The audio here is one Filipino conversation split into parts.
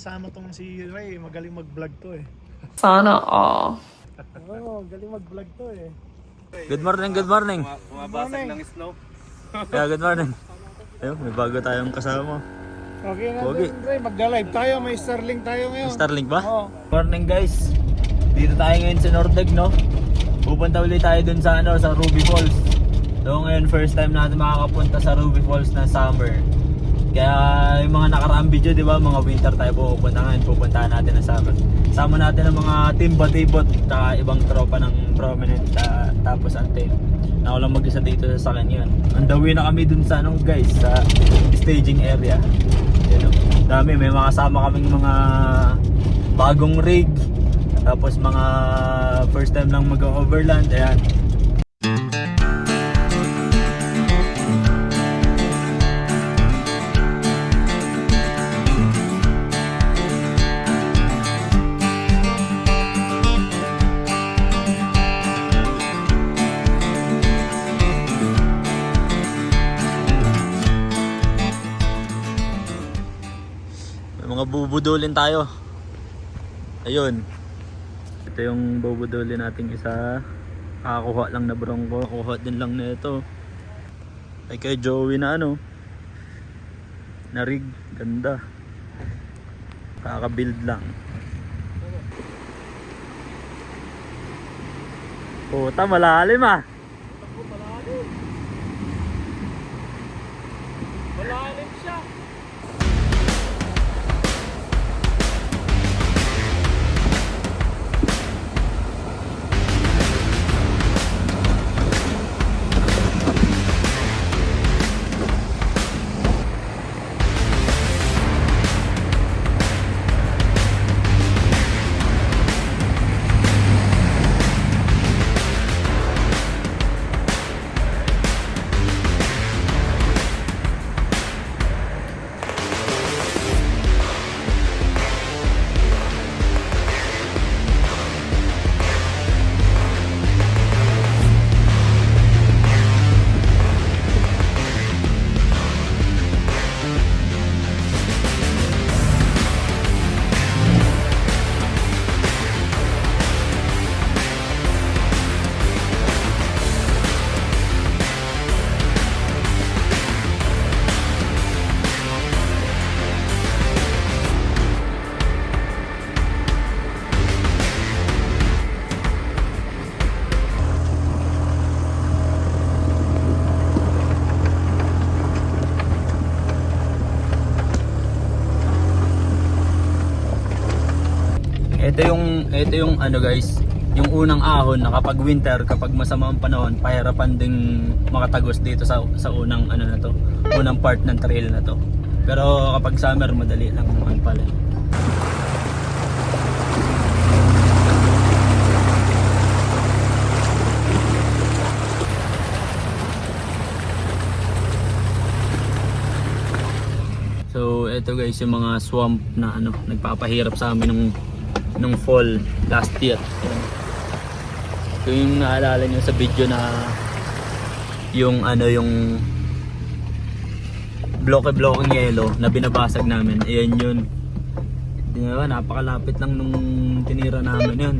kasama tong si Ray, magaling mag-vlog to eh. Sana all. Oo, galing mag-vlog to eh. Good morning, good morning. Bumabasag ng snow. Yeah, good morning. Ayun, may bago tayong kasama. Okay na Pogi. din, Ray, magla-live tayo, may Starlink tayo ngayon. Starlink ba? Oo. Morning guys. Dito tayo ngayon sa Nordeg, no? Pupunta ulit tayo dun sa sa Ruby Falls. So ngayon first time natin makakapunta sa Ruby Falls na summer. Kaya yung mga nakaraang video, di ba, mga winter tayo pupunta ngayon, pupuntahan natin na summer. Sama natin ang mga team batibot at ibang tropa ng prominent tapos until na walang mag-isa dito sa sakin yun. On the way na kami dun sa guys, sa staging area. Yun, no? Dami, may mga kasama kaming mga bagong rig, tapos mga first time lang mag-overland. Ayan. Mga bubudulin tayo. Ayun. Ito yung bubudulin nating isa. Kakakuha lang na bronco. Kuha din lang na ito. Ay kay Joey na na rig. Ganda. Kaka-build lang. Puta, malalim ah. Malalim siya. Ito yung guys, yung unang ahon na kapag winter, kapag masama ang panahon, pahirapan ding makatagos dito sa unang na to, unang part ng trail na to. Pero kapag summer, madali lang naman pala. So ito guys, yung mga swamp na nagpapahirap sa amin nung fall last year. Ito yung naalala nyo sa video na yung yung bloke-blokeng yelo na binabasag namin. Ayan yun. Diba, napakalapit lang nung tinira namin yun.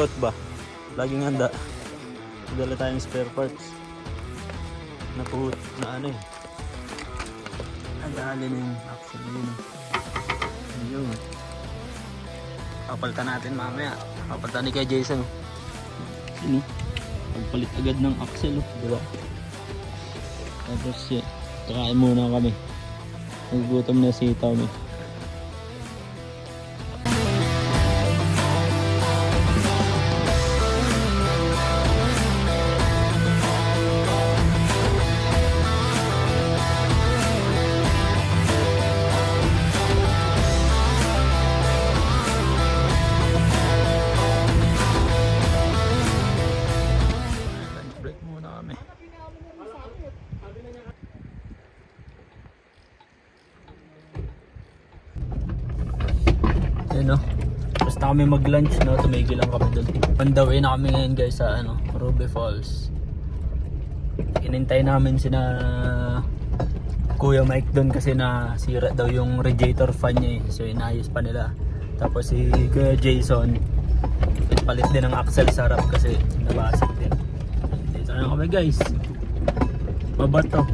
Scout ba? Laging handa. Dala tayong spare parts. Napuhut na Ang dali na yung axle yun. Ayun. Papalitan natin mamaya. Papalitan ni kay Jason. Pagpalit agad ng axle, diba? Tapos kakain muna kami. Nagugutom na si Tommy. Break muna kami. Ayun, no? Basta kami mag-lunch, no? Tumigil lang kami dun. On the way na kami ngayon guys sa Ruby Falls. Inintay namin sina Kuya Mike dun kasi nasira daw yung radiator fan niya eh. So inayos pa nila. Tapos si Kuya Jason palit din ng axle sa harap kasi nabasag din. Dito na kami guys. Babato.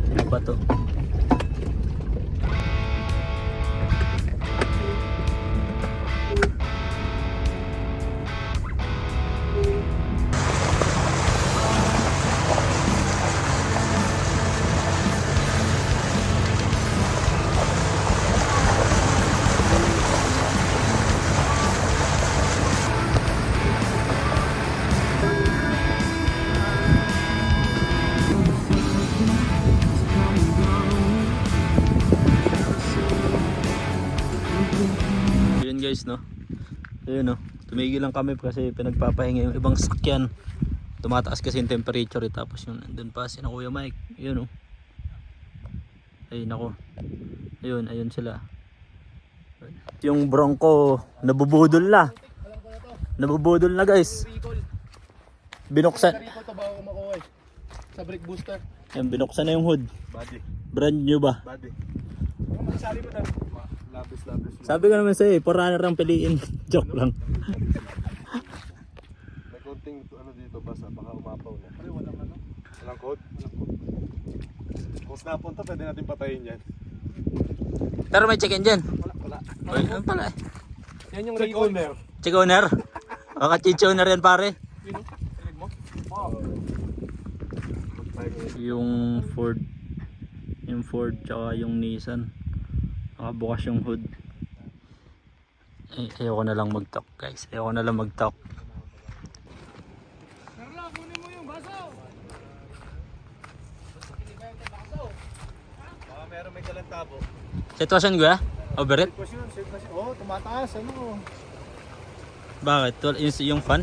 Yun guys, no? Ayun, no? Tumigil lang kami kasi pinagpapahinga yung ibang sakyan. Tumataas kasi yung temperature eh. Tapos yung nandun pa si Kuya Mike. Ayun, no? Ayun ako. Ayun sila. Yung Bronco nabubudol na. Nabubudol na guys. Binuksan. Sa brake booster. Yan, binuksan na yung hood. Body. Brand new ba? Body. Magsali mo daw. Labis. Sabi ko naman sa'yo, runner ang piliin. Joke lang. May konting dito basta baka umapaw na. Pero walang code. Kung snapon to, pwede natin patayin yan. Pero may check-in dyan. Wala. Ay, ano pala eh. Yan yung check owner. Check owner. Baka check owner yan pare. Yung Ford tsaka yung Nissan. Nakabukas yung hood. Ayoko na lang mag-talk guys. Ayoko na lang mag-talk. Carla, kunin mo yung baso. Baka meron may dalang tabo. Sitwasyon ko Overheat? Sitwasyon. Oh, tumataas. Bakit? Yung fan?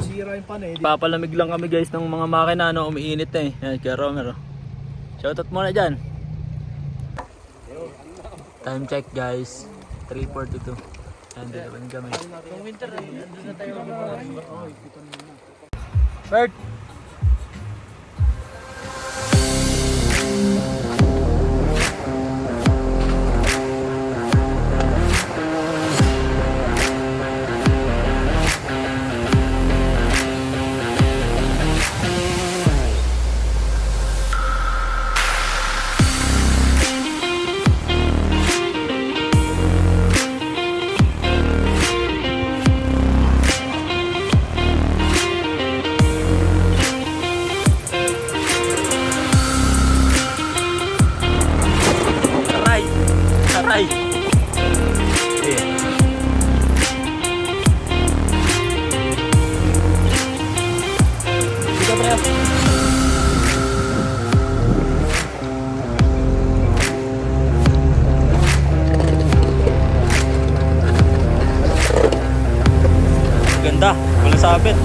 Sira yung pan eh. Papalamig lang kami guys ng mga makina umiinit na eh. Yan, kaya Romero. Shoutout muna dyan. Time check guys. 3:42. Yan, dalawan kami. Yung winter, doon na tayo. Bert! Aray! Dito pre. Ganda, wala sabit.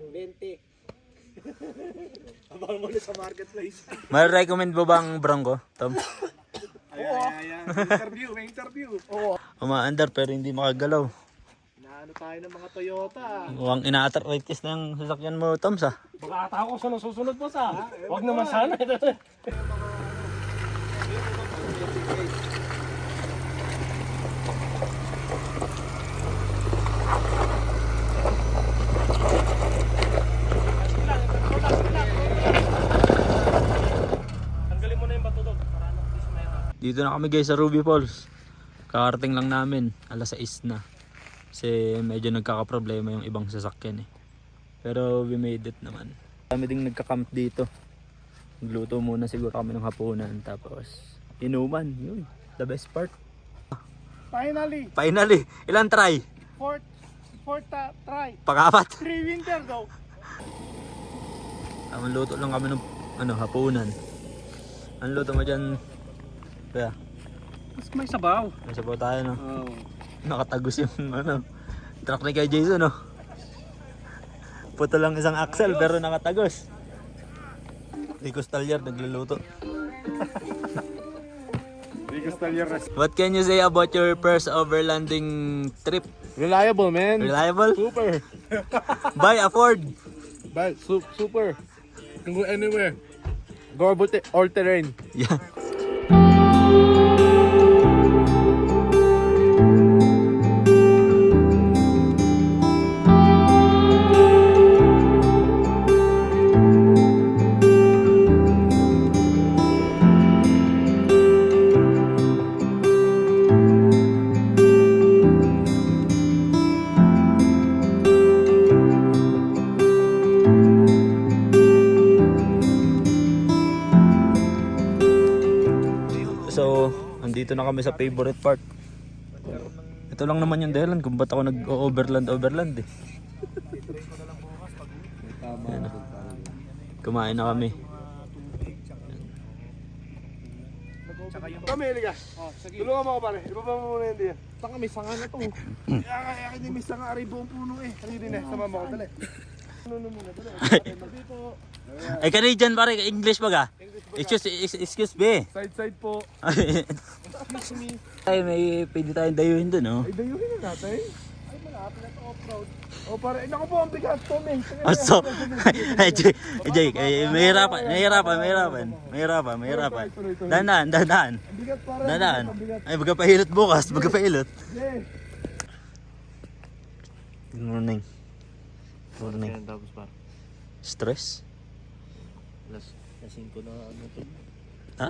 20. Abang mo na sa marketplace. May-recommend mo bang Bronco, Tom? Ayan. May interview. Oo. Umaandar pero hindi makagalaw. Naano tayo ng mga Toyota. Mukhang ina-arthritis ng sasakyan mo, Tom, sa. Baka ata ako sa susunod po sa. Huwag naman sana. Tanggalin mo na yung batutog para ano, hindi sumera. Dito na kami guys sa Ruby Falls. Kakarating lang namin, alas 6 na. Kasi medyo nagkakaproblema yung ibang sasakyan eh. Pero we made it naman. Kami ding nagka-camp dito. Nagluto muna siguro kami ng hapunan. Tapos inuman, yun. The best part. Finally, Ilan try? fourth try. Pang-apat. 3 winter daw. Luto lang kami ng hapunan. Ang luto mo dyan? Kaya, Mas may sabaw. nasa po tayo no? Oh. Nakatagos yung truck ni kay Jason no? Puto lang isang axle pero nakatagos. Rico Stallier nagluluto. Rico Stallier. What can you say about your first overlanding trip? Reliable, man. Reliable? Super. Buy, afford? But super. You can go anywhere. Go all terrain. Yeah. So, andito na kami sa favorite part. Ito lang naman yung dahilan kung ba't ako nag-overland eh. Ayan na. Kumain na kami. Kami, liga. Tulungan mo ako pare. Ibaba mo muna yung diyan. Saka may sanga na to. Kaya hindi may sanga ari buong puno eh. Hindi din eh. Sama mo ako, dali. Ano muna, dali. Dito. Ay, Canadian pare, English ba ka? Excuse me. Side po. Excuse me. Ay, may pwede tayong dayuhin dun, oh. Ay, dayuhin na natin. Ay, malapit na to off-road. O pare, naku po, ang bigat to, men. So, Jake, mahirapan. Dandan. Ang bigat pare. Dandan. Ang bigat. Ay, baga pahilot bukas, baga pahilot. Yeah. Good morning. Morning. Tapos pa. Stress? Lasing ko na ano to. Ha?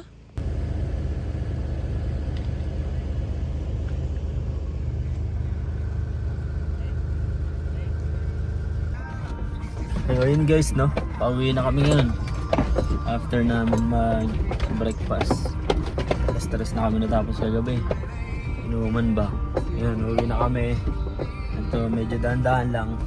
So yun guys no, pauwi na kami ngayon. After namin mag-breakfast. Stress na kami natapos kagabi. Inuman ba? Yun, uwi na kami. Ito medyo dahan-dahan lang.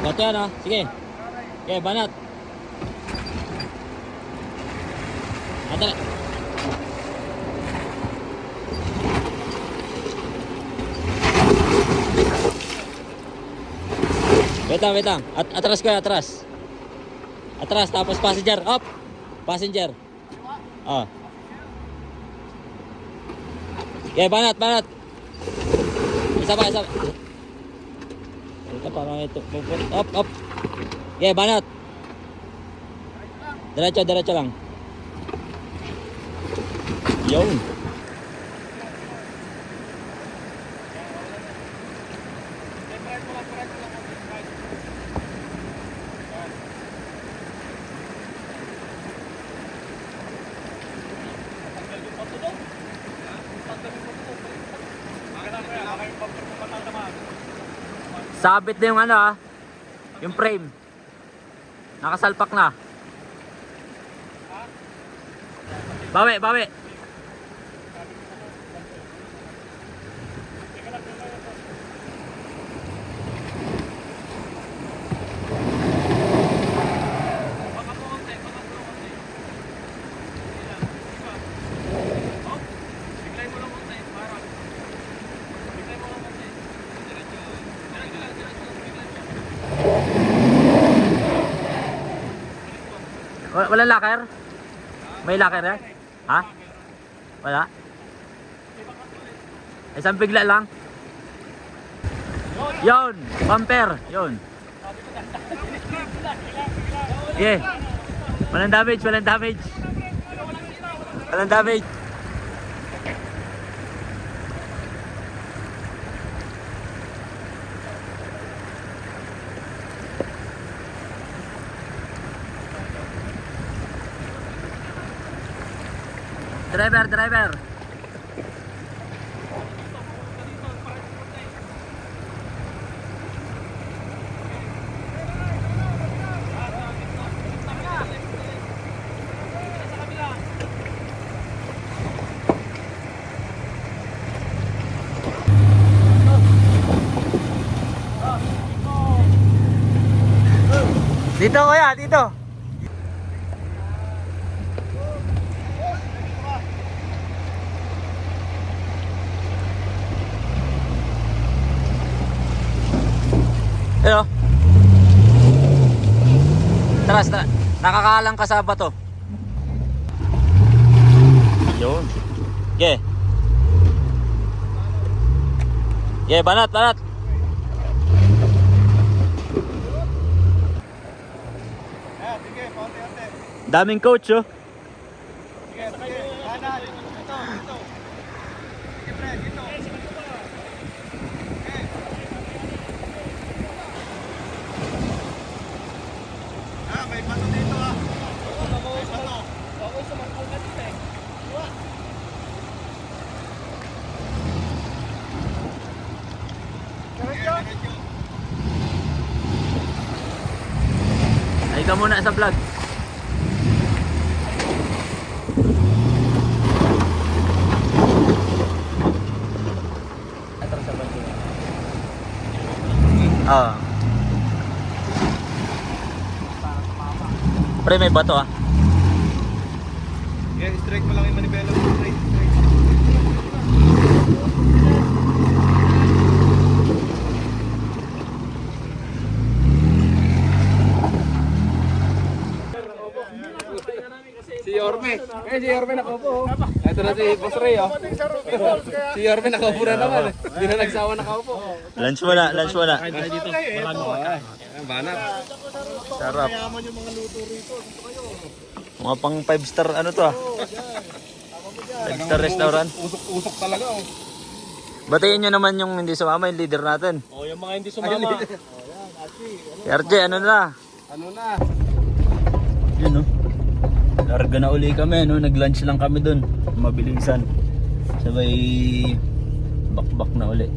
Ito yan oh. Sige. Okay, banat. Atala. Wait lang. Atras ko, atras. Atras, tapos passenger. Up. Passenger. Oh. Okay, banat. Isa pa. Ito parang ito. Up. Yeah, banat. Diretso, diretso lang. Yun. Sabit na yung ano ah. Yung frame. Nakasalpak na. Bawi, bawi. Wala locker? May locker eh? Ha? Wala? Isang bigla lang? Yun! Bumper! Yun! Yeah! Walang damage! Walang damage! Walang damage! Driver, driver. Dito kuya, dito. Hello. Tara, tara. Nakakaalang ka sa bato. Yun. Yeah. Yeah, banat, banat. Sige, paunti-unti. Daming coach, oh. Sige, sige. Kanan. Ito, ito. Sige, pre, dito. May bato dito ah. May bato. Ako sa mga kalmatis eh. Ay ka muna sa vlog. Ah. Pre, may bato ah. Yeah, strike mo lang yung manibela mo. Straight, straight. Si Yorme. Si Yorme nakaupo. Ito na si Boss Ray oh. Si Yorme nakaupo na naman. Hindi na nagsawa nakaupo. Lunch muna, lunch muna. Dito. Marami ko. Banat. Sarap. Yaman yung mga luto rito. Mga pang 5-star ano to ah. 5-star restaurant. Usok talaga oh. Batiin nyo naman yung hindi sumama, yung leader natin. Oh, yung mga hindi sumama. Si RJ, ano na? Ano na? Yun no. Larga na uli kami, no? Nag-lunch lang kami dun. Mabilisan. Sabay bakbak na uli.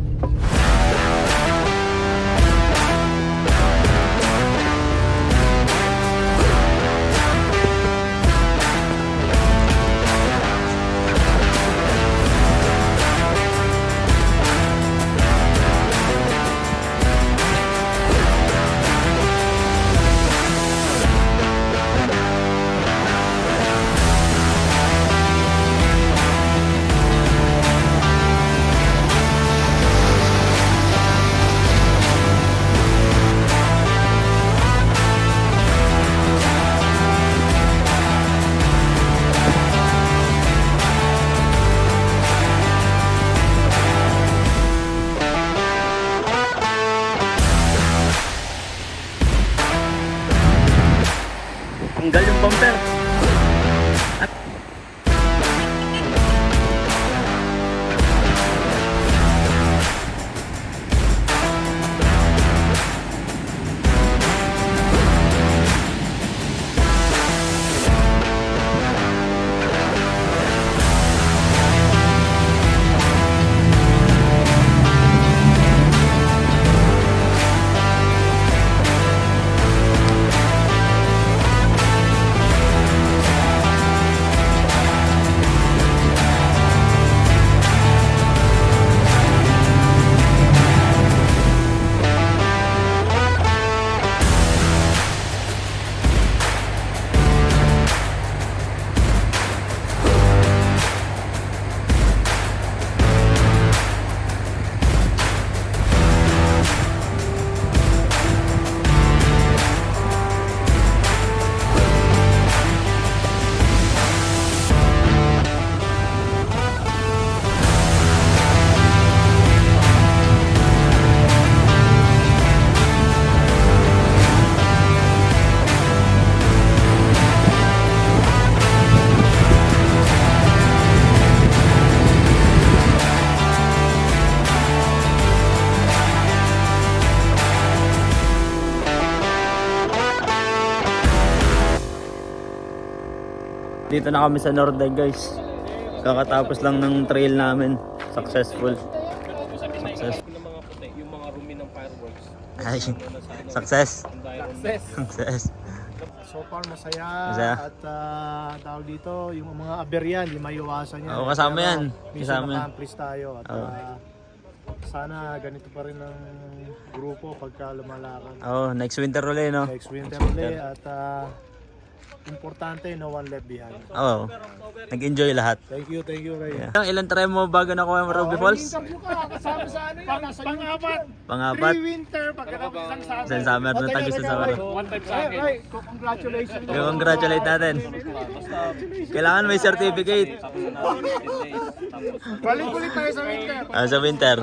Tanggal yung bumper. Dito na kami sa Nordeg guys. Kakatapos lang ng trail namin. Successful. Yung mga puti, yung mga rumi ng fireworks. Ay, success. Success. Success. So far masaya, Masaya. at tawag dito, yung mga aberyan, di maiwasan yan. Oo, kasama Pero yan. minsan Kasama yan. naka-accomplish tayo at Oo. sana ganito pa rin ang grupo pagka lumalakad. Oh, next winter ulit, no? Next winter ulit at importante, no one left behind. Oo. Nag-enjoy lahat. Thank you, Ray. Yeah. Ilan try mo bago nakuha yung Ruby Falls? Interview ka, kasama sa ano yan? Pang-apat. Pangapat. Pre-winter, pagkakabisang sa amin. Sa summer na tagos sa summer. One time sa akin. Ray, congratulations. Congratulate natin. Kailangan may certificate. Balik ulit tayo sa winter. Sa winter.